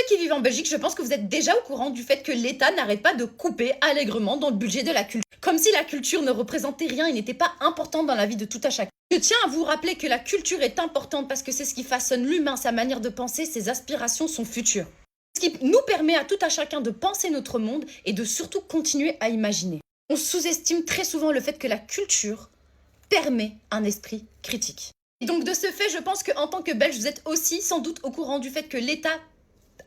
Ceux qui vivent en Belgique, je pense que vous êtes déjà au courant du fait que l'État n'arrête pas de couper allègrement dans le budget de la culture. Comme si la culture ne représentait rien et n'était pas importante dans la vie de tout à chacun. Je tiens à vous rappeler que la culture est importante parce que c'est ce qui façonne l'humain, sa manière de penser, ses aspirations, son futur. Ce qui nous permet à tout à chacun de penser notre monde et de surtout continuer à imaginer. On sous-estime très souvent le fait que la culture permet un esprit critique. Et donc de ce fait, je pense qu'en tant que Belge, vous êtes aussi sans doute au courant du fait que l'État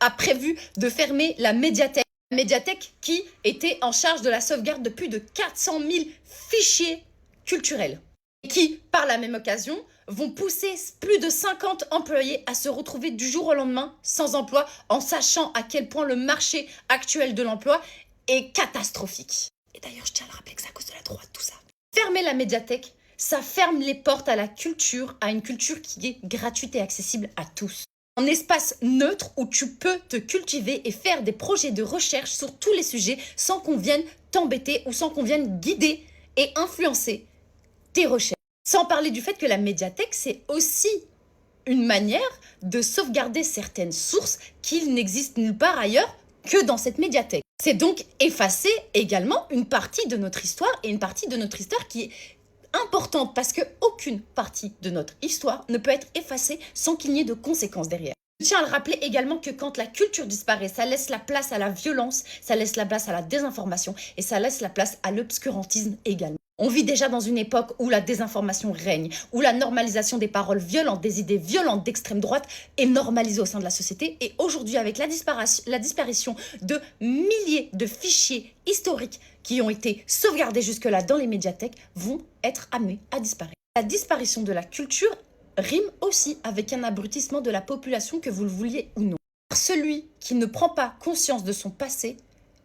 a prévu de fermer la médiathèque. La médiathèque qui était en charge de la sauvegarde de plus de 400 000 fichiers culturels. Et qui, par la même occasion, vont pousser plus de 50 employés à se retrouver du jour au lendemain sans emploi, en sachant à quel point le marché actuel de l'emploi est catastrophique. Et d'ailleurs, je tiens à le rappeler que c'est à cause de la droite, tout ça. Fermer la médiathèque, ça ferme les portes à la culture, à une culture qui est gratuite et accessible à tous. Un espace neutre où tu peux te cultiver et faire des projets de recherche sur tous les sujets sans qu'on vienne t'embêter ou sans qu'on vienne guider et influencer tes recherches. Sans parler du fait que la médiathèque, c'est aussi une manière de sauvegarder certaines sources qui n'existent nulle part ailleurs que dans cette médiathèque. C'est donc effacer également une partie de notre histoire et une partie de notre histoire qui est importante parce qu'aucune partie de notre histoire ne peut être effacée sans qu'il n'y ait de conséquences derrière. Je tiens à le rappeler également que quand la culture disparaît, ça laisse la place à la violence, ça laisse la place à la désinformation et ça laisse la place à l'obscurantisme également. On vit déjà dans une époque où la désinformation règne, où la normalisation des paroles violentes, des idées violentes d'extrême droite est normalisée au sein de la société. Et aujourd'hui, avec la disparition de milliers de fichiers historiques qui ont été sauvegardés jusque-là dans les médiathèques, vont être amenés à disparaître. La disparition de la culture rime aussi avec un abrutissement de la population, que vous le vouliez ou non. Celui qui ne prend pas conscience de son passé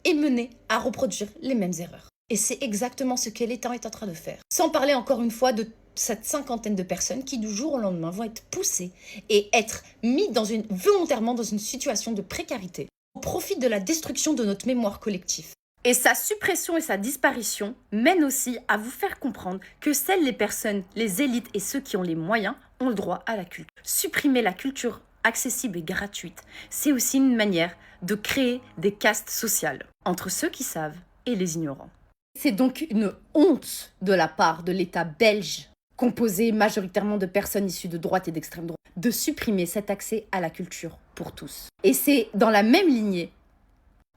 est mené à reproduire les mêmes erreurs. Et c'est exactement ce que l'État est en train de faire. Sans parler encore une fois de cette cinquantaine de personnes qui du jour au lendemain vont être poussées et être mis volontairement dans une situation de précarité au profit de la destruction de notre mémoire collective. Et sa suppression et sa disparition mènent aussi à vous faire comprendre que seules les personnes, les élites et ceux qui ont les moyens ont le droit à la culture. Supprimer la culture accessible et gratuite, c'est aussi une manière de créer des castes sociales entre ceux qui savent et les ignorants. C'est donc une honte de la part de l'État belge, composé majoritairement de personnes issues de droite et d'extrême droite, de supprimer cet accès à la culture pour tous. Et c'est dans la même lignée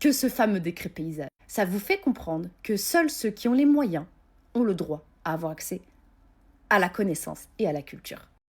que ce fameux décret paysage. Ça vous fait comprendre que seuls ceux qui ont les moyens ont le droit à avoir accès à la connaissance et à la culture.